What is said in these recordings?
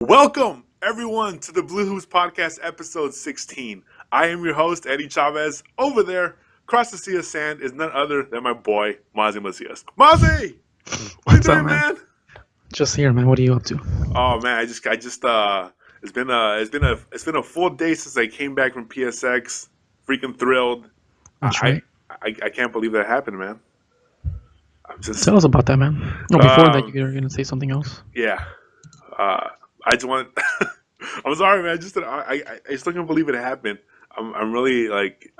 Welcome, everyone, to the BlooHoops Podcast, Ep.16. I am your host, Eddie Chavez. Over there, across the sea of sand, is none other than my boy, Mazi Macias. Mazi! What are you What's up, doing, man? man? Just here, man. What are you up to? Oh, man, it's been a full day since I came back from PSX. Freaking thrilled. That's I, right. I can't believe that happened, man. I'm just, Tell us about that, man. No, before that, um, you were gonna say something else. yeah. I just want. I'm sorry, man. I still can't believe it happened. I'm really like,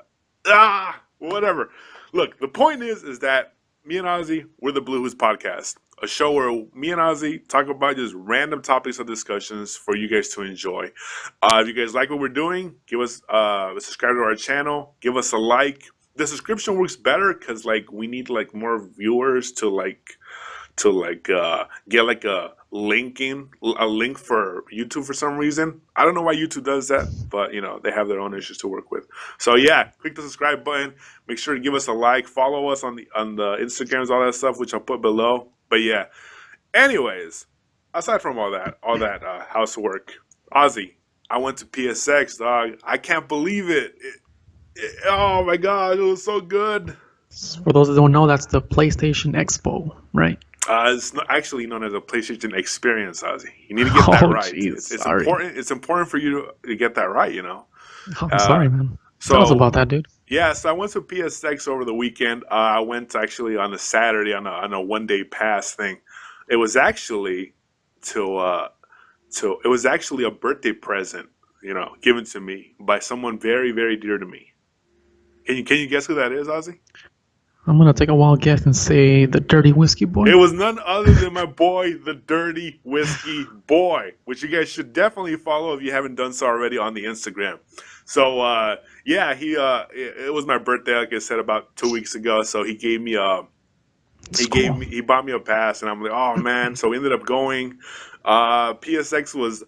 whatever. Look, the point is that me and Ozzy, we're the BlooHoops Podcast, a show where me and Ozzy talk about just random topics of discussions for you guys to enjoy. If you guys like what we're doing, give us subscribe to our channel, give us a like. The subscription works better because like we need like more viewers to get like a link for YouTube for some reason. I don't know why YouTube does that, but they have their own issues to work with. So yeah, click the subscribe button. Make sure to give us a like. Follow us on the Instagrams, all that stuff, which I'll put below. But yeah, anyways, aside from all that housework, Ozzy, I went to PSX, dog. I can't believe it. Oh my god, it was so good. For those that don't know, that's the PlayStation Expo, right? It's not actually known as a PlayStation Experience, Ozzy. You need to get that Oh, right. jeez, It's sorry. important. It's important for you to get that right. Oh, I'm sorry, man. Tell us So about that, dude. yeah, so I went to PSX over the weekend. I went actually on a Saturday on a 1 day pass thing. It was actually it was actually a birthday present, given to me by someone very very dear to me. Can you guess who that is, Ozzy? I'm gonna take a wild guess and say the Dirty Whiskey Boy. It was none other than my boy, the Dirty Whiskey Boy, which you guys should definitely follow if you haven't done so already on the Instagram. So yeah, it was my birthday, like I said, about 2 weeks ago. So he gave me It's cool. he bought me a pass, and I'm like, oh man. So we ended up going. PSX was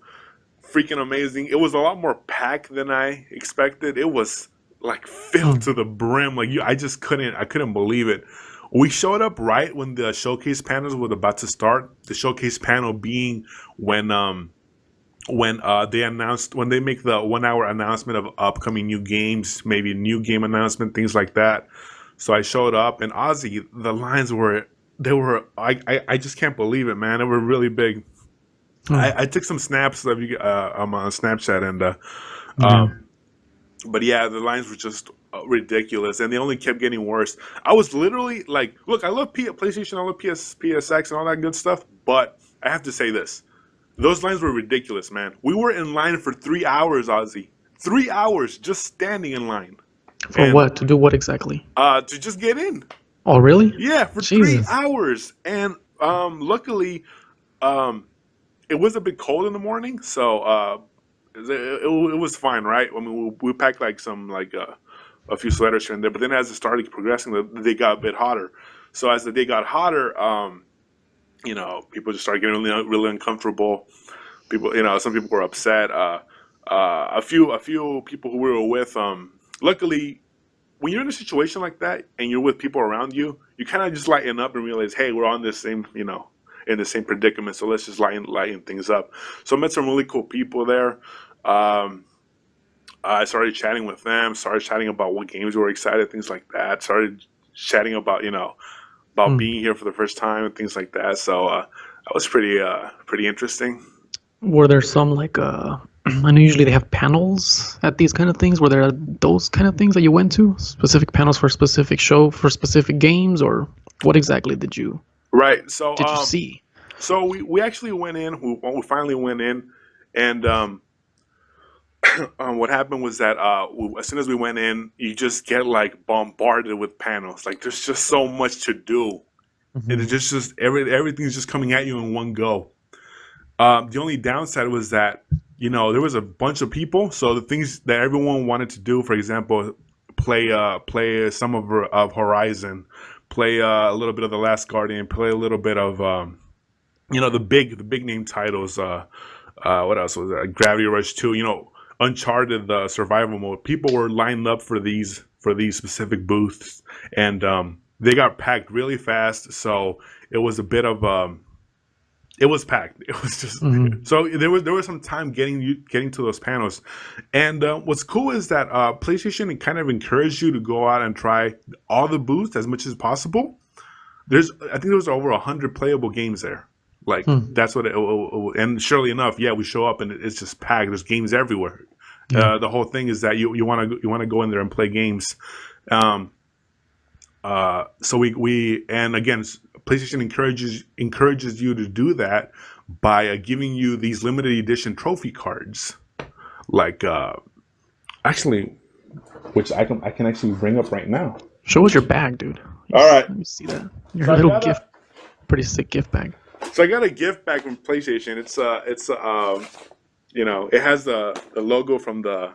freaking amazing. It was a lot more packed than I expected. It was like filled to the brim. Like I couldn't believe it. We showed up right when the showcase panels were about to start. The showcase panel being when they make the 1 hour announcement of upcoming new games, maybe new game announcement, things like that. So I showed up, and Ozzy, the lines I just can't believe it, man. They were really big. I took some snaps of you on Snapchat, and Yeah. but yeah, the lines were just ridiculous, and they only kept getting worse. I was literally like, look, I love PlayStation, I love PSX, and all that good stuff, but I have to say this. Those lines were ridiculous, man. We were in line for 3 hours, Ozzy. 3 hours just standing in line. For And what? To do what exactly? to just get in. Oh, really? Yeah, for Jesus. 3 hours. And luckily, it was a bit cold in the morning, so it was fine, right? I mean, we packed like a few sweaters here and there, but then as it started progressing, they got a bit hotter. So as the day got hotter, people just started getting really, really uncomfortable. People, some people were upset. A few people who we were with, luckily, when you're in a situation like that and you're with people around you, you kind of just lighten up and realize, hey, we're on this same, in the same predicament. So let's just lighten things up. So I met some really cool people there. I started chatting with them, started chatting about what games we were excited, things like that. Started chatting about, about being here for the first time and things like that. So that was pretty interesting. Were there some like I know usually they have panels at these kind of things. Were there those kind of things that you went to? Specific panels for specific show for specific games, or what exactly did you Right. So see? so we actually went in. We finally went in, and what happened was that as soon as we went in, you just get like bombarded with panels. Like there's just so much to do, and it's just everything's just coming at you in one go. The only downside was that there was a bunch of people, so the things that everyone wanted to do, for example, play some of Horizon, play a little bit of The Last Guardian, play a little bit of the big name titles. What else was that? Gravity Rush 2. Uncharted, the survival mode. People were lined up for these specific booths, and they got packed really fast. So it was a bit of It was packed. It was just so there was some time getting to those panels, and what's cool is that PlayStation kind of encouraged you to go out and try all the booths as much as possible. I think there was over 100 playable games there. Like that's what and surely enough, yeah, we show up and it's just packed. There's games everywhere. The whole thing is that you want to go in there and play games. So we and again, PlayStation encourages you to do that by giving you these limited edition trophy cards, like actually, which I can actually bring up right now. Show us your bag, dude. All right, let me see that. Your little gift, pretty sick gift bag. So I got a gift bag from PlayStation. It's it has the logo from the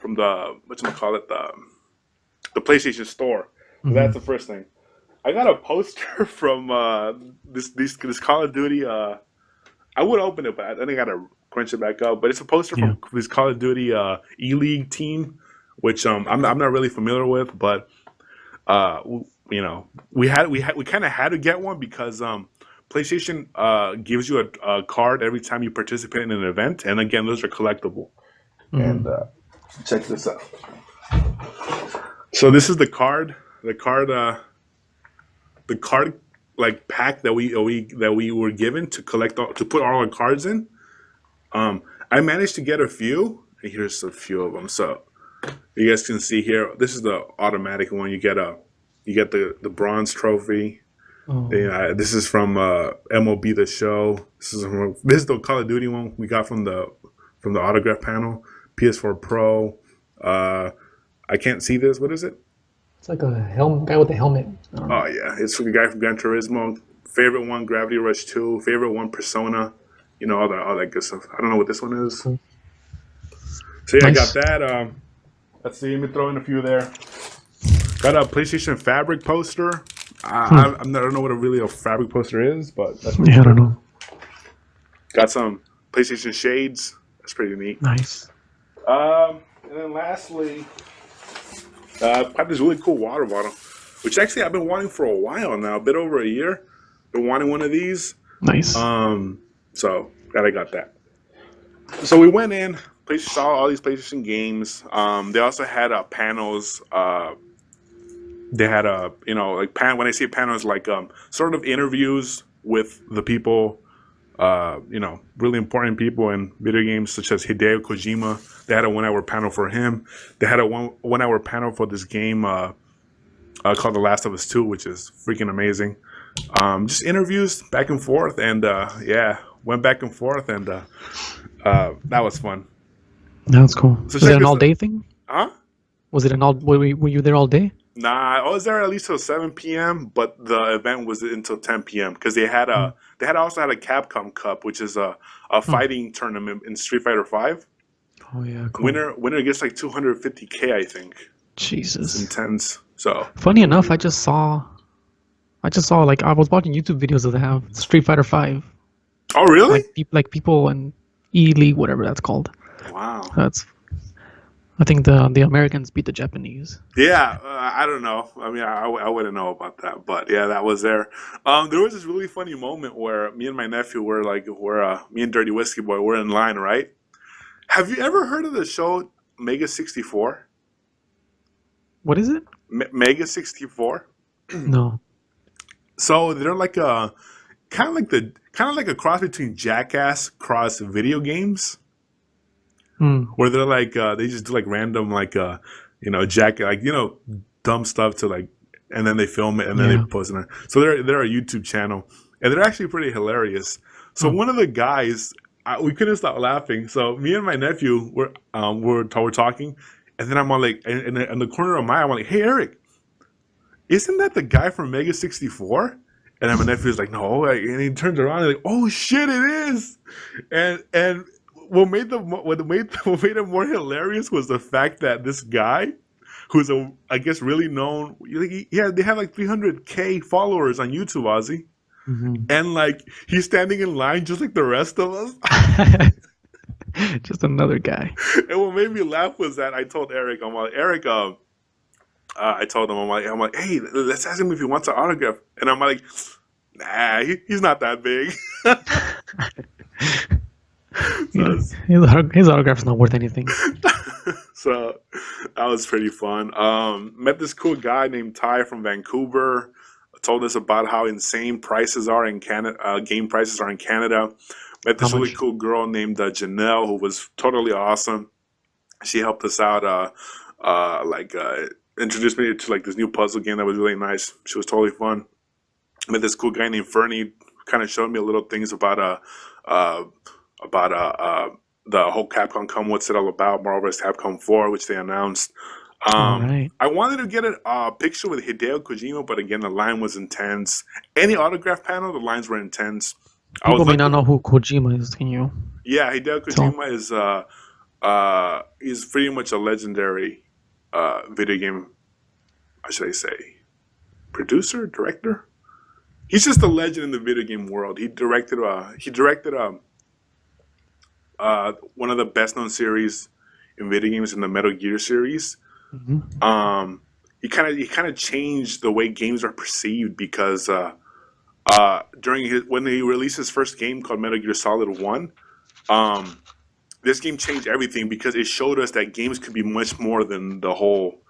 whatchamacallit, the PlayStation Store. That's the first thing. I got a poster from this Call of Duty. I would open it, but I think I gotta crunch it back up. But it's a poster from this Call of Duty E-League team, which I'm not really familiar with. But we kind of had to get one because PlayStation gives you a card every time you participate in an event, and again, those are collectible. And check this out. So this is the card like pack that we were given to to put all our cards in. I managed to get a few. Here's a few of them. So you guys can see here. This is the automatic one. You get the bronze trophy. This is from MLB The Show. This is the Call of Duty one we got from the autograph panel. PS4 Pro. I can't see this. What is it? It's like a guy with a helmet. Oh yeah, it's the guy from Gran Turismo. Favorite one, Gravity Rush 2. Favorite one, Persona. All that good stuff. I don't know what this one is. Cool. So yeah, nice. I got that. Let's see. Let me throw in a few there. Got a PlayStation Fabric poster. I don't know what a fabric poster is, but that's I don't know. Got some PlayStation shades. That's pretty neat. Nice. And then lastly, got this really cool water bottle, which actually I've been wanting for a while now, a bit over a year. Been wanting one of these. Nice. So glad I got that. So we went in, saw all these PlayStation games. They also had panels. They had when I say panels, like sort of interviews with the people, really important people in video games, such as Hideo Kojima. They had a 1 hour panel for him. They had a 1 hour panel for this game called The Last of Us 2, which is freaking amazing. Just interviews back and forth, and went back and forth, and that was fun. That was cool. So was it an all day thing? Huh? Was it an all? Were you there all day? Nah, I was there at least till 7 p.m., but the event was until 10 p.m. because they also had a Capcom Cup, which is a fighting tournament in Street Fighter V. Oh yeah, cool. Winner gets like $250K, I think. Jesus, it's intense. So funny enough, I just saw like I was watching YouTube videos that have Street Fighter V. Oh really? Like people in E-League, whatever that's called. Wow. I think the Americans beat the Japanese. Yeah, I don't know. I mean, I wouldn't know about that, but yeah, that was there. There was this really funny moment where me and my nephew me and Dirty Whiskey Boy were in line, right? Have you ever heard of the show Mega 64? What is it? Mega 64? No. So they're like kind of like a cross between Jackass cross video games. Where they're like they just do like random dumb stuff to like, and then they film it and then they post it. So they're a YouTube channel, and they're actually pretty hilarious. So one of the guys, we couldn't stop laughing. So me and my nephew were talking, and then I'm all like, in the corner of my eye, I'm like, hey Eric, isn't that the guy from Mega 64? And my nephew's like, no, and he turns around and like, oh shit, it is, and. What made it more hilarious was the fact that this guy, who's I guess really known, they have like 300K followers on YouTube, Ozzy, and like he's standing in line just like the rest of us. Just another guy. And what made me laugh was that I told Eric, I'm like, Eric, I told him, I'm like, hey, let's ask him if he wants an autograph, and I'm like, Nah, he's not that big. Yeah, so, his autograph's not worth anything. so that was pretty fun. Met this cool guy named Ty from Vancouver. Told us about how insane prices are in Canada. Game prices are in Canada. Met How this really much? cool girl named Janelle, who was totally awesome. She helped us out. Introduced me to like this new puzzle game that was really nice. She was totally fun. Met this cool guy named Fernie. Kind of showed me a little things about the whole Capcom Come, what's it all about, Marvel vs. Capcom 4, which they announced. All right. I wanted to get a picture with Hideo Kojima, but again, the line was intense. Any autograph panel, the lines were intense. I People was may lucky. not know who Kojima is. Can you? Yeah, Hideo So- Kojima is pretty much a legendary video game, how should I say, producer, director? He's just a legend in the video game world. He directed one of the best known series in video games in the Metal Gear series. Mhm. He kind of changed the way games are perceived because when he released his first game called Metal Gear Solid 1, this game changed everything because it showed us that games could be much more than the whole,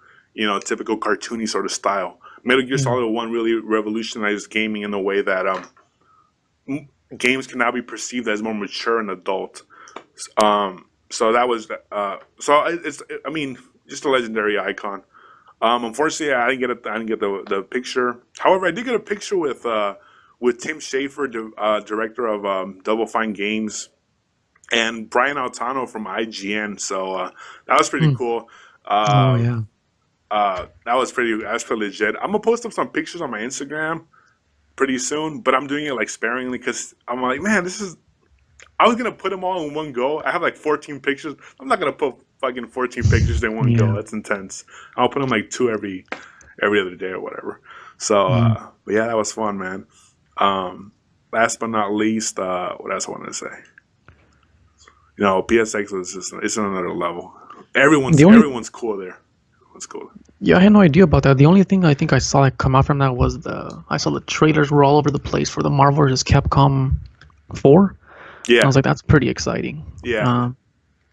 typical cartoony sort of style. Metal Gear Solid 1 really revolutionized gaming in the way that games can now be perceived as more mature and adult. So that was just a legendary icon. Unfortunately, I didn't get the picture. However, I did get a picture with Tim Schafer, director of Double Fine Games, and Brian Altano from IGN. So that was pretty cool. Oh yeah. That was pretty legit. I'm gonna post up some pictures on my Instagram pretty soon, but I'm doing it like sparingly because I'm like, man, I was gonna put them all in one go. I have like 14 pictures. I'm not gonna put fucking 14 pictures in one go. That's intense. I'll put them like 2 every other day or whatever. So, but yeah, that was fun, man. Last but not least, what else I wanted to say? PSX it's on another level. Everyone's cool there. Everyone's cool. Yeah, I had no idea about that. The only thing I think I saw come out from that was I saw the trailers were all over the place for the Marvel vs. Capcom 4. Yeah. I was like, that's pretty exciting. Yeah.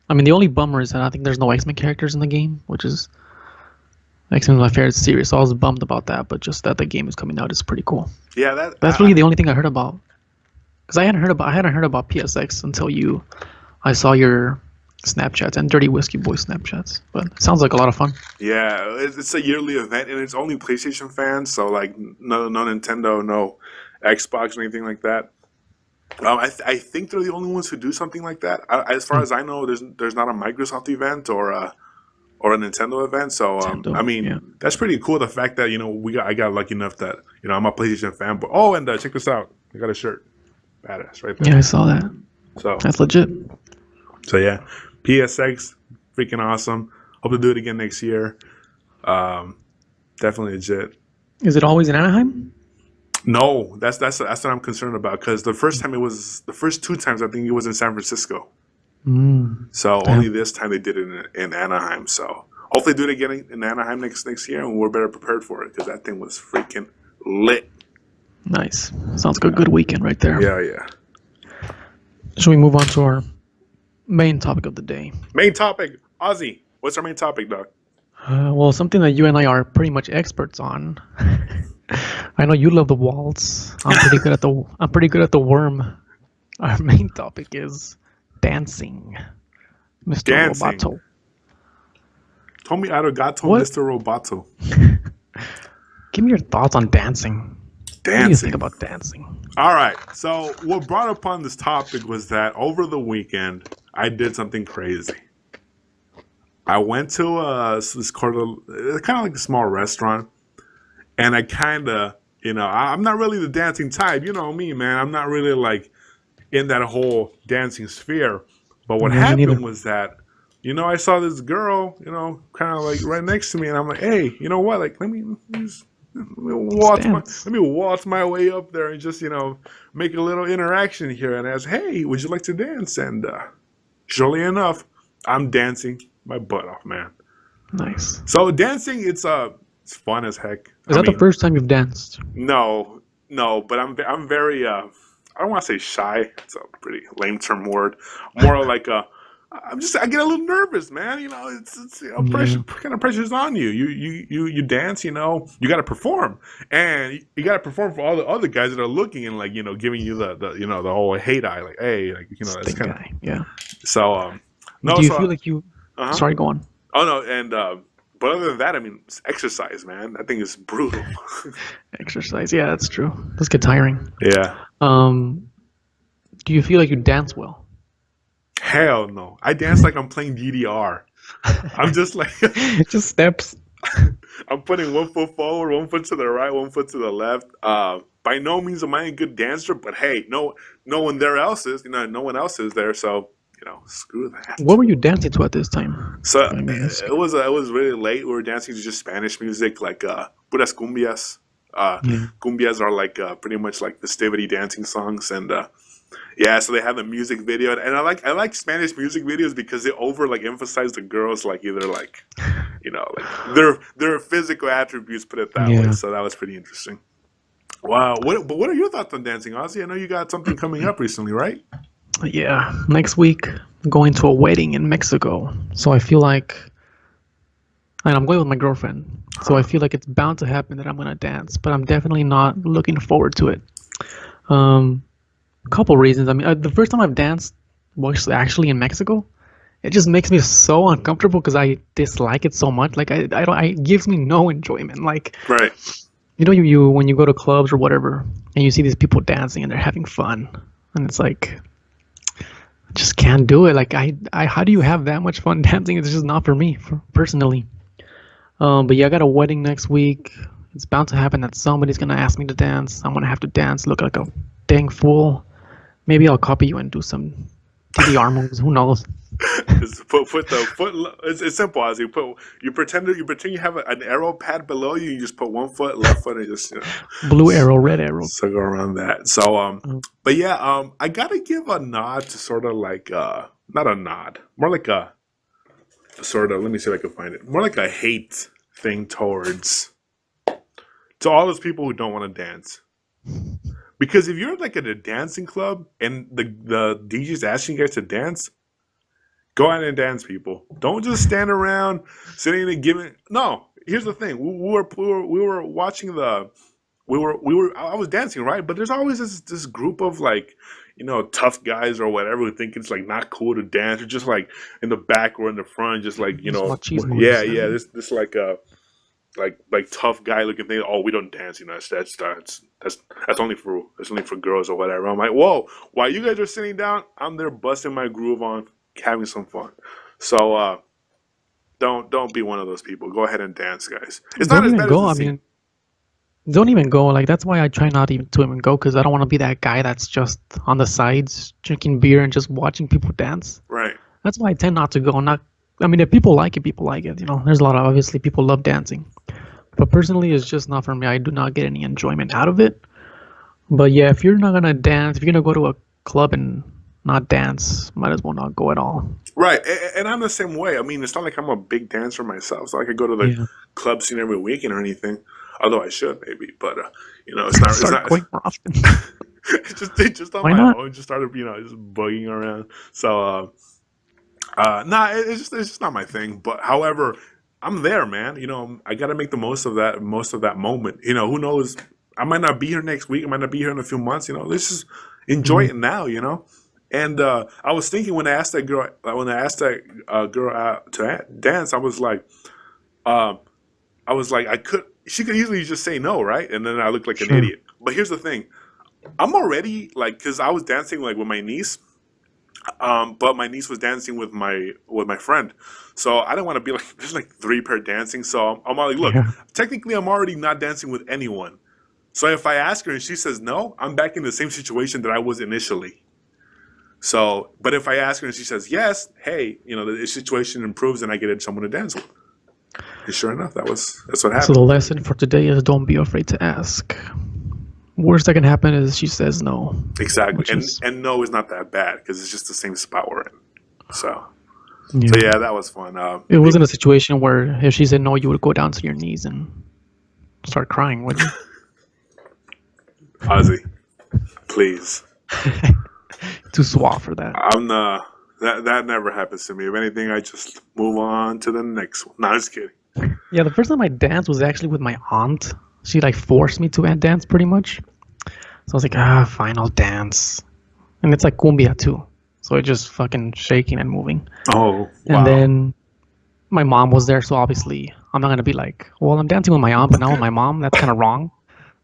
I mean, the only bummer is that I think there's no X-Men characters in the game, which is X-Men is my favorite series, so I was bummed about that. But just that the game is coming out is pretty cool. Yeah, That's really the only thing I heard about. Because I hadn't heard about PSX until I saw your Snapchats and Dirty Whiskey Boy Snapchats. But it sounds like a lot of fun. Yeah, it's a yearly event, and it's only PlayStation fans, so like no Nintendo, no Xbox or anything like that. I think they're the only ones who do something like that. As far as I know, there's not a Microsoft event or a Nintendo event. So that's pretty cool. The fact that I got lucky enough that I'm a PlayStation fan. But and check this out, I got a shirt, badass right there. Yeah, I saw that. So that's legit. So yeah, PSX, freaking awesome. Hope to do it again next year. Definitely legit. Is it always in Anaheim? No, that's what I'm concerned about because the first 2 times I think it was in San Francisco. So only this time they did it in Anaheim. So hopefully do it again in Anaheim next year, and we're better prepared for it because that thing was freaking lit. Nice. Sounds like a good weekend right there. Yeah. Should we move on to our main topic of the day? Main topic, Ozzy. What's our main topic, Doc? Well, something that you and I are pretty much experts on. I know you love the waltz. I'm pretty good at the worm. Our main topic is dancing, Mr. Dancing. Roboto. Tomi Arigato, What? Mr. Roboto. Give me your thoughts on dancing. What do you think about dancing? All right. So what brought upon this topic was that over the weekend, I did something crazy. I went to this kind of like a small restaurant, and I kind of, I'm not really the dancing type. You know me, man. I'm not really like in that whole dancing sphere. But what happened was that, I saw this girl, kind of like right next to me, and I'm like, hey, you know what? Like, let me waltz my way up there and just, make a little interaction here and ask, hey, would you like to dance? And surely enough, I'm dancing my butt off, man. Nice. So dancing, it's fun as heck. Is that the first time you've danced? No, No, but I'm very I don't want to say shy. It's a pretty lame term word. More like I get a little nervous, man. It's Yeah, pressure, kind of pressure's on you. You dance. You got to perform, and you got to perform for all the other guys that are looking and like giving you the whole hate eye, like hey, like that's stink kind of guy. Yeah. so no Do you so feel like you? uh huh Sorry, go on. oh no and but other than that, I mean, exercise, man. I think it's brutal. Exercise. Yeah, that's true. Let's get tiring. Yeah. Um, do you feel like you dance well? Hell no. I dance like I'm playing DDR. I'm just like Just steps. I'm putting one foot forward, one foot to the right, one foot to the left. By no means am I a good dancer, but hey, no one there else is. No one else is there, so screw that. What were you dancing to at this time? So If I may ask. it was really late. We were dancing to just Spanish music, like puras cumbias. Yeah. Cumbias are like pretty much like festivity dancing songs, and yeah, so they have a music video, and I like Spanish music videos because they over like emphasize the girls like either like their physical attributes, put it that way. Yeah. So that was pretty interesting. Wow, what are your thoughts on dancing, Ozzy? I know you got something coming up recently, right? Yeah. Next week, I'm going to a wedding in Mexico. So I feel like, and I'm going with my girlfriend. So I feel like it's bound to happen that I'm gonna dance, but I'm definitely not looking forward to it. Um, couple reasons. I mean, the first time I've danced was actually in Mexico. It just makes me so uncomfortable because I dislike it so much. Like I don't. It gives me no enjoyment. Like Right. you when you go to clubs or whatever, and you see these people dancing and they're having fun, and it's like I just can't do it. Like how do you have that much fun dancing? It's just not for me, personally. But yeah, I got a wedding next week. It's bound to happen that somebody's gonna ask me to dance. I'm gonna have to dance, look like a dang fool. Maybe I'll copy you and do some DDR moves. Who knows? Just put the foot. It's simple, Ozzy. You pretend you have an arrow pad below you. You just put one foot, left foot, and just Blue arrow, red arrow. so go around that. So Um, but yeah, I gotta give a nod to sort of like not a nod, more like a sort of. Let me see if I can find it. More like a hate thing towards to all those people who don't want to dance. Because if you're like at a dancing club and the DJ's asking you guys to dance, go out and dance, people. Don't just stand around sitting and giving. No, here's the thing. We were watching the. I was dancing, right? But there's always this group of like, tough guys or whatever who think it's like not cool to dance, or just like in the back or in the front, just like Just machismo. yeah. This like tough guy looking thing. Oh, we don't dance, that's only for girls or whatever. I'm like, whoa, while you guys are sitting down, I'm there busting my groove on, having some fun. So don't be one of those people. Go ahead and dance, guys. It's not Don't as even bad as go. it I seems. mean, don't even go. Like that's why I try not even to even go because I don't want to be that guy that's just on the sides drinking beer and just watching people dance. Right. That's why I tend not to go. Not. I mean, if people like it, people like it. There's a lot of obviously people love dancing, but personally, it's just not for me. I do not get any enjoyment out of it. But yeah, if you're not gonna dance, if you're gonna go to a club and not dance, might as well not go at all. Right. And I'm the same way. I mean, it's not like I'm a big dancer myself, so I could go to the Yeah. club scene every weekend or anything. Although I should maybe, but it's not. It's Start not. going more often. It's just on Why my not? own. Just started, just bugging around. So, nah, it's just not my thing. But however, I'm there, man. I got to make the most of that moment. Who knows? I might not be here next week. I might not be here in a few months. Let's just enjoy Mhm. it now. And I was thinking when I asked that girl, girl out to dance, I was like, she could easily just say no, right? And then I look like an Sure. idiot. But here's the thing. I'm already like, cause I was dancing like with my niece, but my niece was dancing with my friend, so I didn't want to be like there's like three pair dancing. So I'm like, look, Yeah. technically I'm already not dancing with anyone. So if I ask her and she says no, I'm back in the same situation that I was initially. So, but if I ask her and she says yes, hey, the situation improves and I get someone to dance with. And sure enough, that's what So happened. the lesson for today is don't be afraid to ask. Worst that can happen is she says no, Exactly, which and is and no is not that bad because it's just the same spot we're in. So yeah. so yeah, that was fun. It wasn't a situation where if she said no, you would go down to your knees and start crying, would you? Ozzy, please. Too suave for that. I'm the that never happens to me. If anything, I just move on to the next one. No, I'm just kidding. Yeah, the first time I danced was actually with my aunt. She like forced me to dance pretty much. So I was like, fine, I'll dance. And it's like cumbia too. So it's just fucking shaking and moving. Oh, wow. And then my mom was there, so obviously I'm not gonna be like, well, I'm dancing with my aunt, but not with my mom. That's kind of wrong.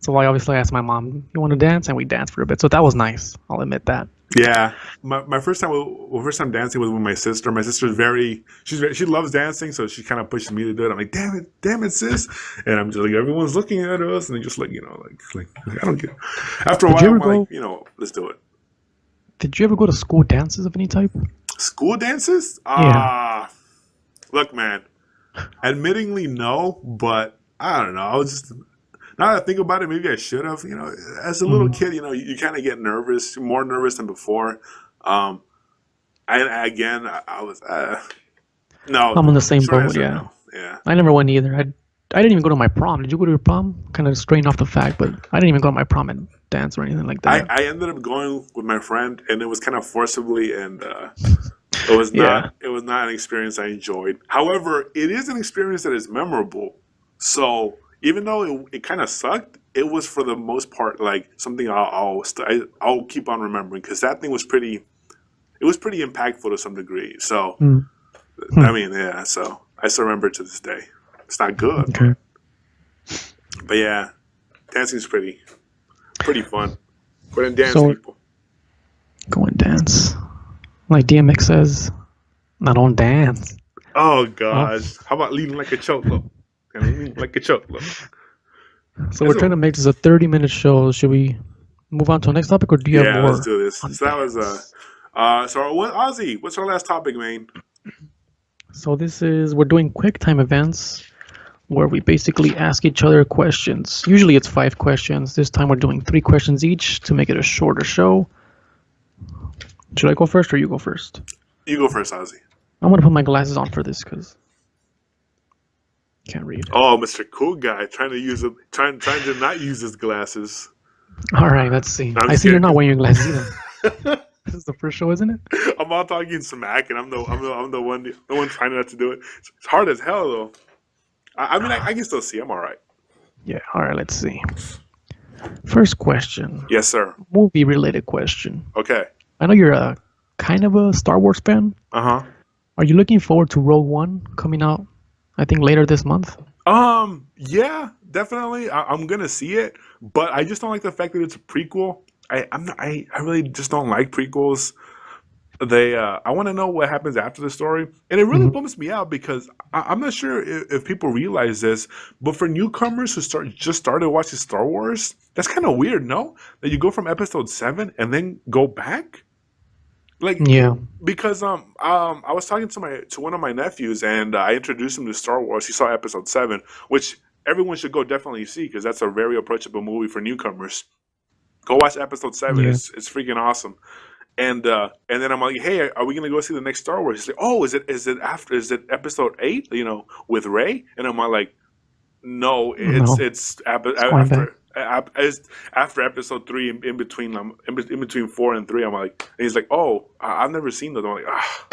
So I obviously asked my mom, "You want to dance?" And we danced for a bit. So that was nice. I'll admit that. Yeah, my first time dancing was with my sister. My sister's she loves dancing, so she kind of pushes me to do it. I'm like, damn it, sis, and I'm just like, everyone's looking at us, and they just like, like I don't care. After a while, I'm like, let's do it. Did you ever go to school dances of any type? School dances? Yeah. Look, man, admittingly no, but I don't know. I was just. Now that I think about it, maybe I should have. As a little kid, you kind of get nervous, more nervous than before. I was no. I'm on the same boat. Yeah. No. Yeah. I never went either. I didn't even go to my prom. Did you go to your prom? Kind of straying off the fact, but I didn't even go to my prom and dance or anything like that. I ended up going with my friend, and it was kind of forcibly, and it was not. It was not an experience I enjoyed. However, it is an experience that is memorable. So. Even though it kind of sucked, it was for the most part like something I'll keep on remembering because that thing was pretty. It was pretty impactful to some degree. So, I mean, yeah. So I still remember it to this day. It's not good, Okay. but yeah, dancing is pretty fun. Go and dance, people. Go and dance, like DMX says. I don't dance. Oh gosh, How about leading like a cholo? Like a cholo. So we're trying to make this a 30-minute show. Should we move on to the next topic, or do you have more? Yeah, let's do this. So that was Ozzy, what's our last topic, man? So we're doing Quicktime Events, where we basically ask each other questions. Usually it's 5 questions. This time we're doing 3 questions each to make it a shorter show. Should I go first or you go first? You go first, Ozzy. I'm gonna put my glasses on for this because can't read. Oh, Mr. Cool Guy trying to not use his glasses. All right, let's see. I see you're not wearing your glasses either. This is the first show, isn't it? I'm all talking smack, and I'm the one trying not to do it. It's hard as hell, though. I mean, I can still see. I'm all right. Yeah. All right. Let's see. First question. Yes, sir. Movie-related question. Okay. I know you're a kind of a Star Wars fan. Uh-huh. Are you looking forward to Rogue One coming out, I think, later this month? Yeah, definitely. I'm gonna see it, but I just don't like the fact that it's a prequel. I really just don't like prequels. I want to know what happens after the story, and it really bums me out because I'm not sure if people realize this, but for newcomers who just started watching Star Wars, that's kind of weird, no? That you go from episode 7 and then go back. Like, yeah, because I was talking to one of my nephews, and I introduced him to Star Wars. He saw episode 7, which everyone should go definitely see because that's a very approachable movie for newcomers. Go watch episode 7. Yeah. It's freaking awesome. And then I'm like, hey, are we gonna go see the next Star Wars? He's like, oh, is it episode 8? With Rey? And I'm like, no, it's after episode 3, in between 4 and 3. I'm like, and he's like, oh, I've never seen those. I'm like, ah.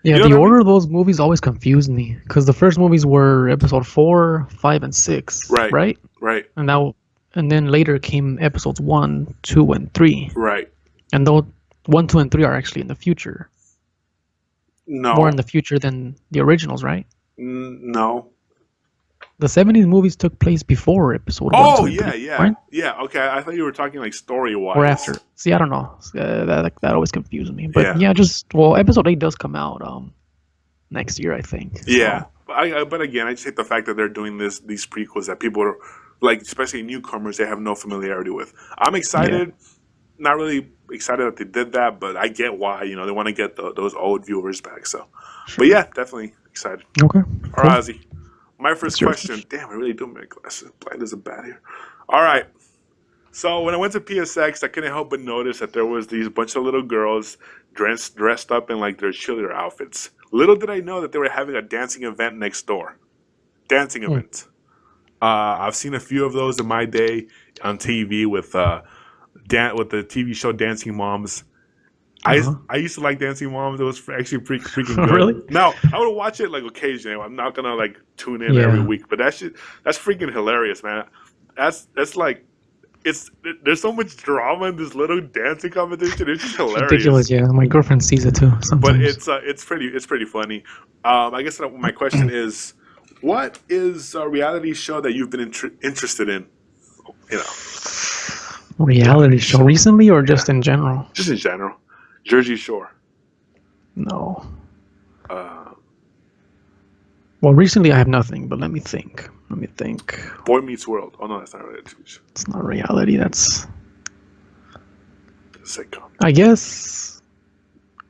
Yeah, the order of those movies always confused me because the first movies were episode 4, 5, and 6. Right. And then later came episodes 1, 2, and 3. Right. And though 1, 2, and 3 are actually in the future. No. More in the future than the originals, right? No. The 70s movies took place before episode 1, 2, and 3. Yeah. Right? Yeah, okay. I thought you were talking like story-wise. Or after. See, I don't know. That always confused me. But episode 8 does come out next year, I think. Yeah. So. But again, I just hate the fact that they're doing these prequels that people are, like, especially newcomers, they have no familiarity with. I'm excited. Yeah. Not really excited that they did that, but I get why. They want to get those old viewers back. So, but yeah, definitely excited. Okay. All right, Ozzy. My first question. Damn, I really do make glasses. Blind as a bat here. All right. So when I went to PSX, I couldn't help but notice that there was these bunch of little girls dressed up in like their cheerleader outfits. Little did I know that they were having a dancing event next door. Dancing event. I've seen a few of those in my day. on TV with with the TV show Dancing Moms. Uh-huh. I used to like Dancing Moms. It was actually freaking good. Really? Now I would watch it like occasionally. I'm not gonna like tune in every Yeah. week, but that's freaking hilarious, man. That's like there's so much drama in this little dancing competition. It's just hilarious. Ridiculous. Yeah, my girlfriend sees it too But sometimes. it's pretty funny. I guess my question is, what is a reality show that you've been interested in? You know, Reality show recently or just in general? just in general. Jersey Shore. No. Uh, Well, recently I have nothing, but let me think. Boy Meets World. Oh no, that's not really a TV show. It's not reality. That's, It's a sitcom. I guess,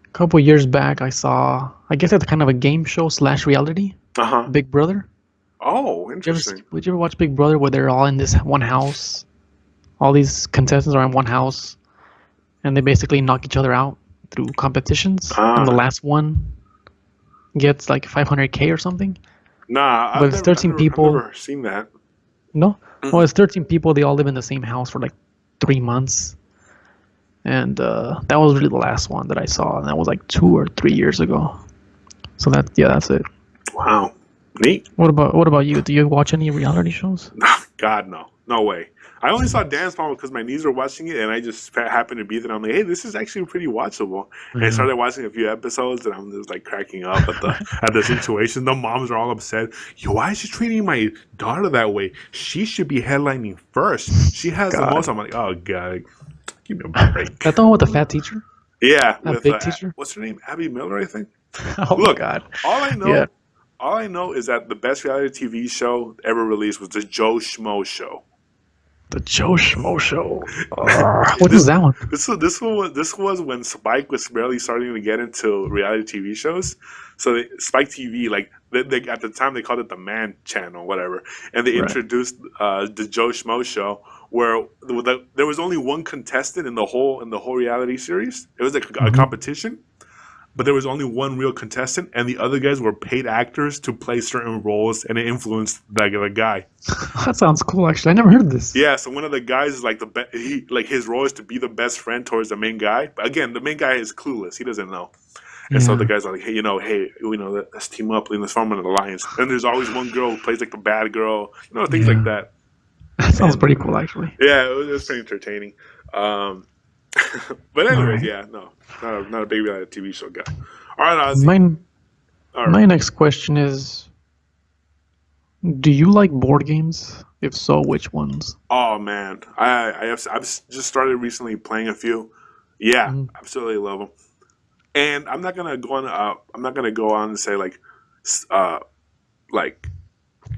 a couple years back I saw, I guess it's kind of a game show / reality, Big Brother. Oh, interesting. Would you ever watch Big Brother where they're all in this one house? All these contestants are in one house, and they basically knock each other out through competitions. And the last one gets like 500K or something. Nah, But it's 13 people. I've never seen that. No? Well, it's 13 people. They all live in the same house for like 3 months. And that was really the last one that I saw. And that was like 2 or 3 years ago. So that's it. Wow, neat. What about you? Do you watch any reality shows? God, no way. I only saw Dance Mom because my niece were watching it, and I just happened to be there. I'm like, hey, this is actually pretty watchable. And I started watching a few episodes, and I'm just like cracking up at the situation. The moms are all upset. Yo, why is she treating my daughter that way? She should be headlining first. She has the most. I'm like, oh god, give me a break. That the one with the fat teacher? Yeah, That big teacher? What's her name? Abby Miller, I think. Oh Look, my god. all I know. Yeah. All I know is that the best reality TV show ever released was the Joe Schmo Show. The Joe Schmo Show. What is that one? This was when Spike was barely starting to get into reality TV shows. So Spike TV, like they at the time they called it the Man Channel, whatever, and they introduced the Joe Schmo Show, where there was only one contestant in the whole reality series. It was like a competition. But there was only one real contestant, and the other guys were paid actors to play certain roles, and it influenced the guy. That sounds cool. Actually, I never heard this. Yeah, so one of the guys is like his role is to be the best friend towards the main guy. But again, the main guy is clueless; he doesn't know. And so the guys are like, hey, let's team up, let's form an alliance. And there's always one girl who plays like the bad girl, things like that. That sounds pretty cool, actually. Yeah, it was pretty entertaining. But anyways, not a big reality TV show guy. All right, Ozzy. My next question is, do you like board games? If so, which ones? Oh man, I've just started recently playing a few. Yeah, absolutely love them. And I'm not gonna go on and say like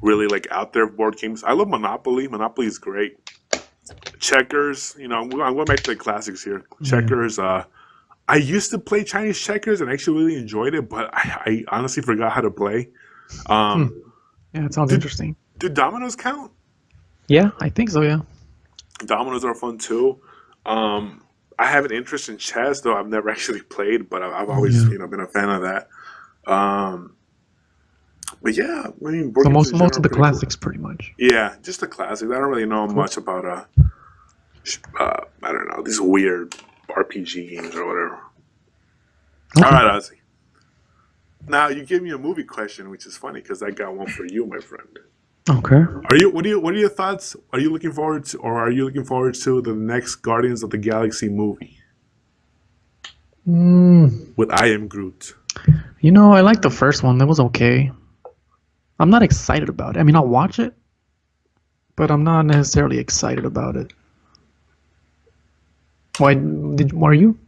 really like out there board games. I love Monopoly. Monopoly is great. Checkers, I'm going back to the classics here. Checkers. I used to play Chinese checkers and actually really enjoyed it, but I honestly forgot how to play. Yeah, it sounds interesting. Do dominoes count? Yeah, I think so. Yeah. Dominoes are fun too. I have an interest in chess, though I've never actually played, but I've always been a fan of that. But yeah, I mean, So most of the classics, pretty much. Yeah, just the classics. I don't really know much about I don't know, these weird RPG games or whatever. Okay. All right, Ozzy. Now you gave me a movie question, which is funny because I got one for you, my friend. Okay. What are your thoughts? Are you looking forward to the next Guardians of the Galaxy movie? With I Am Groot. I like the first one. That was okay. I'm not excited about it. I mean, I'll watch it, but I'm not necessarily excited about it. Why are you?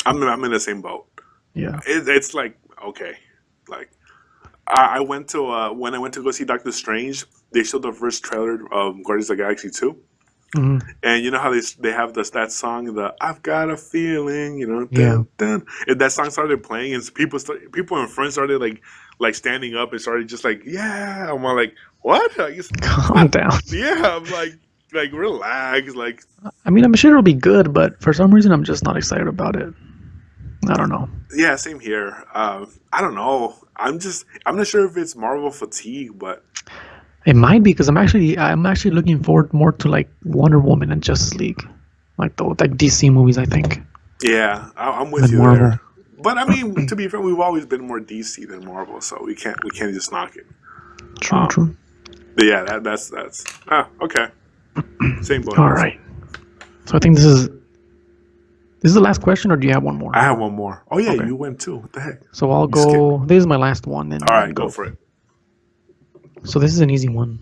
I'm in the same boat. Yeah. It's like, okay, like I went to when I went to go see Doctor Strange, they showed the first trailer of Guardians of the Galaxy 2. And you know how they have that song, the I've got a feeling, dun, dun. And that song started playing, and people in front started like standing up and started just like, yeah. I'm all like, what? Calm down. Yeah, I'm like relax. Like, I mean, I'm sure it'll be good, but for some reason, I'm just not excited about it. I don't know. Yeah, same here. I don't know. I'm not sure if it's Marvel fatigue, but It might be because I'm actually looking forward more to like Wonder Woman and Justice League, like the like DC movies, I think, Yeah, I'm with than you there. Marvel. But I mean, to be fair, we've always been more DC than Marvel, so we can't just knock it. True, Um, true. but yeah, that's okay. Same boat All as me. right. So I think this is the last question, or do you have one more? I have one more. Oh yeah, Okay. you went too. What the heck? So I'll You skipped me. go. This is my last one, and All then right, go go. for it. So this is an easy one.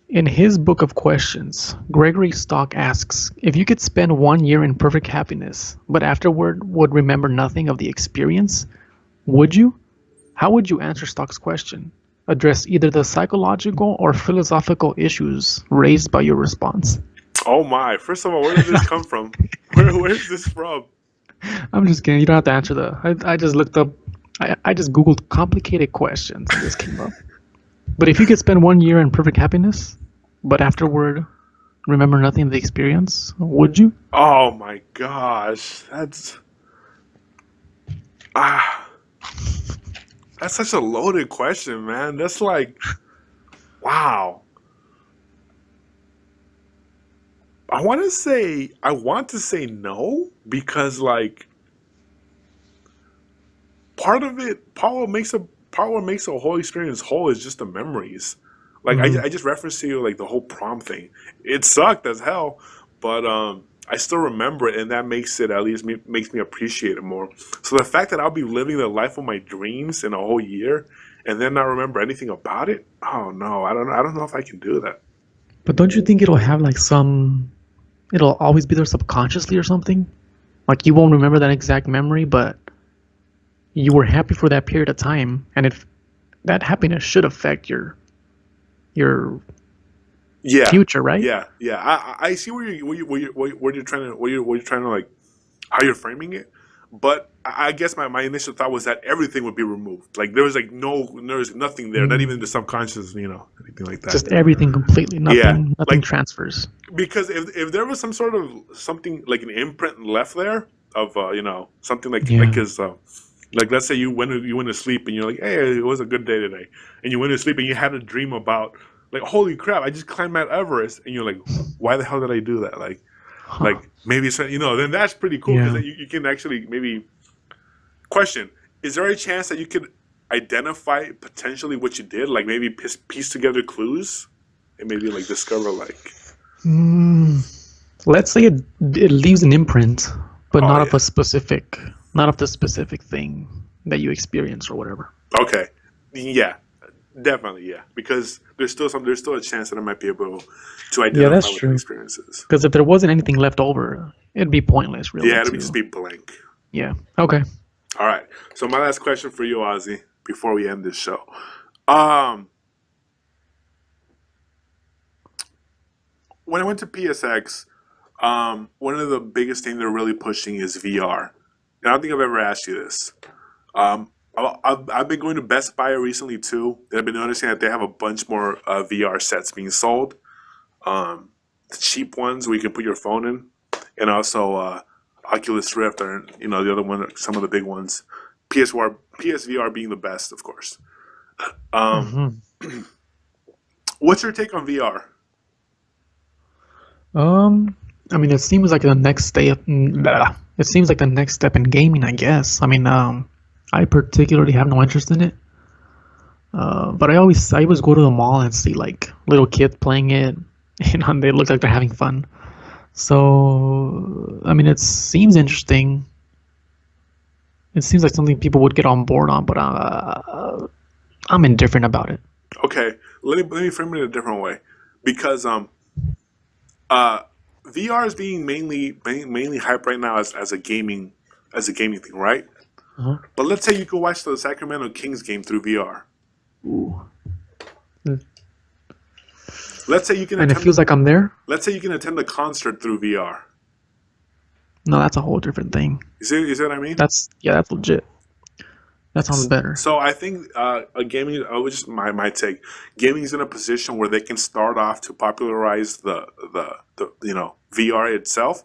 In his book of questions, Gregory Stock asks, if you could spend 1 year in perfect happiness, but afterward would remember nothing of the experience, would you? How would you answer Stock's question? Address either the psychological or philosophical issues raised by your response. Oh my! First of all, where did this come from? Where's this from? I'm just kidding. You don't have to answer I just looked up. I just Googled complicated questions and this came up. But if you could spend 1 year in perfect happiness, but afterward remember nothing of the experience, would you? Oh my gosh, ah, that's such a loaded question, man. That's like, wow. I want to say no because like part what makes a whole experience whole is just the memories. Like Mm-hmm. I just referenced to you like the whole prom thing. It sucked as hell, but I still remember it, and that makes it at least makes me appreciate it more. So the fact that I'll be living the life of my dreams in a whole year and then not remember anything about it, oh no, I don't know if I can do that. But don't you think it'll have like it'll always be there subconsciously or something? Like you won't remember that exact memory, but you were happy for that period of time, and if that happiness should affect your Yeah, future, right? yeah. I see where you're trying to where you're trying to like how you're framing it, but I guess my initial thought was that everything would be removed. Like there was nothing there, not even Mm, the subconscious, anything like that. just everything completely, Yeah, nothing like transfers. because if there was some sort of something like an imprint left there of something like Yeah. his like let's say you went to sleep and you're like, hey, it was a good day today, and you went to sleep and you had a dream about like, holy crap, I just climbed Mount Everest, and you're like, why the hell did I do that? Huh. Maybe it's then that's pretty cool because Yeah. then you can actually maybe question: is there a chance that you could identify potentially what you did, like maybe piece together clues and maybe like discover like, Mm, let's say it leaves an imprint, but oh not of yeah, a specific, not of the specific thing that you experience or whatever. okay, yeah, definitely yeah, because there's still a chance that I might be able to Yeah, identify that's what the true. experience is. Because if there wasn't anything left over, it'd be pointless, really. Yeah, it'll just To be blank. Yeah. Okay. All right. So my last question for you, Ozzy, before we end this show. Um, when I went to PSX, one of the biggest things they're really pushing is VR. And I don't think I've ever asked you this. I've been going to Best Buy recently too, and I've been noticing that they have a bunch more VR sets being sold. The cheap ones where you can put your phone in, and also Oculus Rift, or the other one, some of the big ones. PSVR being the best, of course. Um, hmm what's your take on VR? Um, I mean, it seems like the next step. It seems like the next step in gaming, I guess. I mean, I particularly have no interest in it. But I always go to the mall and see like little kids playing it, and they look like they're having fun. So, I mean, it seems interesting. It seems like something people would get on board on, but I'm indifferent about it. Okay, let me frame it a different way, because uh, VR is being mainly hyped right now as a gaming thing, right? Uh-huh. But let's say you could watch the Sacramento Kings game through VR. Ooh. Let's say you can And it attend feels like I'm there. let's say you can attend a concert through VR. No, that's a whole different thing. You see what I mean? That's legit. That sounds better. So I think a gaming, which is my take, gaming is in a position where they can start off to popularize the VR itself,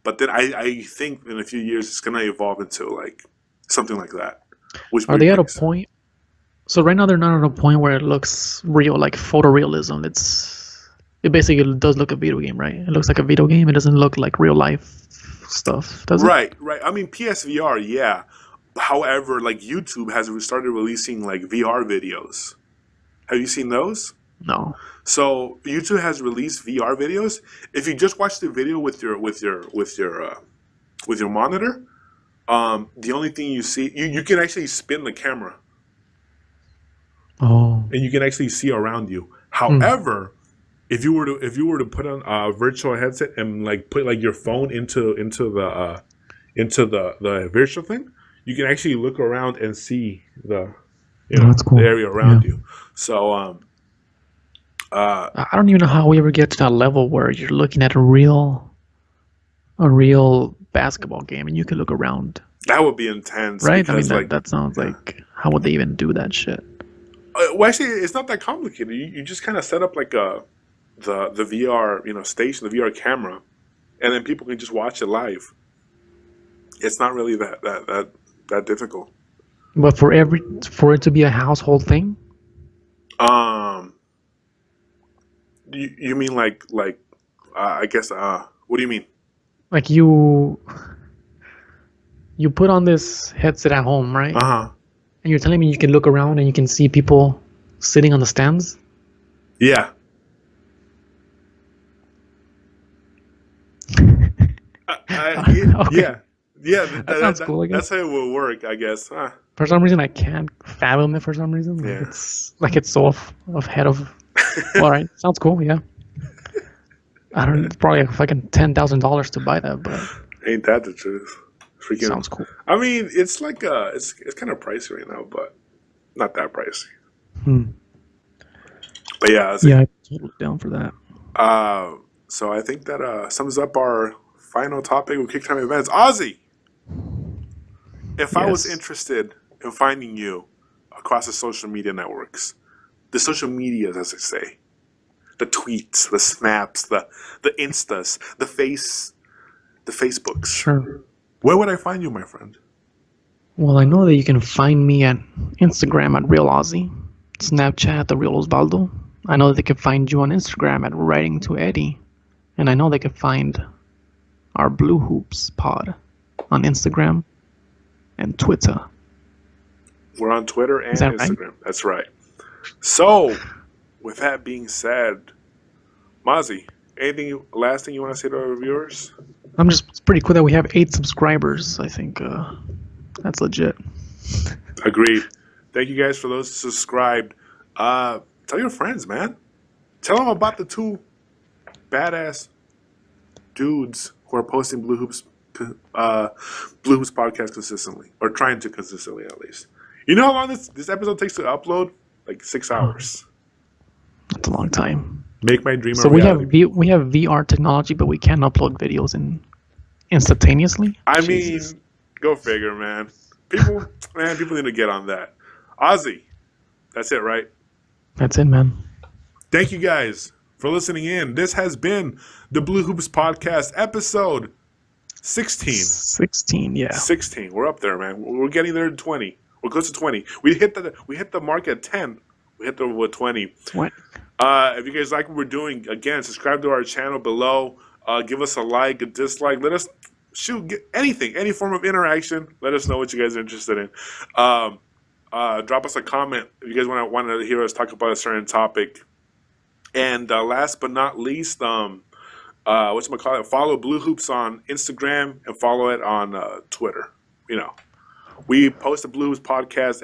but then I think in a few years it's gonna evolve into like something like that, which Are would be they at a pretty sick. point? So right now they're not at a point where it looks real, like photorealism. It basically does look a video game, right? It looks like a video game. It doesn't look like real life stuff, does it? Right. I mean, PSVR, yeah. However, like YouTube has started releasing like VR videos. Have you seen those? No. So YouTube has released VR videos. If you just watch the video with your monitor, the only thing you see, you can actually spin the camera. Oh. And you can actually see around you. However, if you were to put on a virtual headset and like put like your phone into the virtual thing, you can actually look around and see the that's cool. the area around you. So I don't even know how we ever get to that level where you're looking at a real basketball game and you can look around. That would be intense, right? Because, I mean, that sounds like, how would they even do that shit? Well, actually, it's not that complicated. You just kind of set up like the VR station, the VR camera, and then people can just watch it live. It's not really that difficult. But for it to be a household thing. You mean like I guess what do you mean? Like you put on this headset at home, right? And you're telling me you can look around and you can see people sitting on the stands? Yeah. Okay. Yeah. That sounds cool, I guess. That's how it will work, I guess. For some reason, I can't fathom it. For some reason, Yeah. it's so ahead of. All right, sounds cool. Yeah. I don't. It's probably fucking $10,000 to buy that, but ain't that the truth? Freaking, sounds cool. I mean, it's like it's kind of pricey right now, but not that pricey. But yeah, I'm totally down for that. So I think that sums up our final topic with Quicktime Events. Ozzy, if I was interested in finding you across the social media networks, the social medias, as I say, the tweets, the snaps, the instas, the Facebooks. Sure. Where would I find you, my friend? Well, I know that you can find me at Instagram at Real Ozzy, Snapchat at The Real Osvaldo. I know that they can find you on Instagram at Writing to Eddie. And I know they can find our BlooHoops pod on Instagram and Twitter. We're on Twitter and Instagram. Right? That's right. So, with that being said, Mozzie, last thing you want to say to our viewers? It's pretty cool that we have 8 subscribers. I think that's legit. Agreed. Thank you guys for those who subscribed. Tell your friends, man. Tell them about the 2 badass dudes who are posting BlooHoops podcast consistently, or trying to consistently at least. You know how long this episode takes to upload? Like 6 hours. That's a long time. Make my dream a reality. We have VR technology, but we can't upload videos instantaneously. I mean, go figure, man. People need to get on that. Ozzy, that's it, right? That's it, man. Thank you guys for listening in. This has been the BlooHoops Podcast, episode 16. 16, yeah. 16. We're up there, man. We're getting there to 20. We're close to 20. We hit the mark at 10. We hit the 20. 20. If you guys like what we're doing, again, subscribe to our channel below. Give us a like, a dislike. Let us anything, any form of interaction. Let us know what you guys are interested in. Drop us a comment if you guys want to hear us talk about a certain topic. And last but not least, follow BlooHoops on Instagram and follow it on Twitter. We post a BlooHoops podcast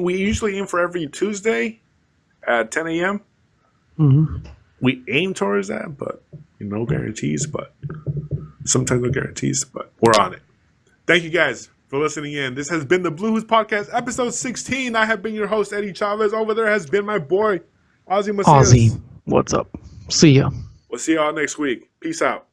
we usually aim for every Tuesday at 10 a.m. Mm-hmm. We aim towards that, but no guarantees. But sometimes no guarantees. But we're on it. Thank you guys for listening in. This has been the BlooHoops Podcast, episode 16. I have been your host, Eddie Chavez. Over there has been my boy, Ozzy Macias. Ozzy, what's up? See ya. We'll see y'all next week. Peace out.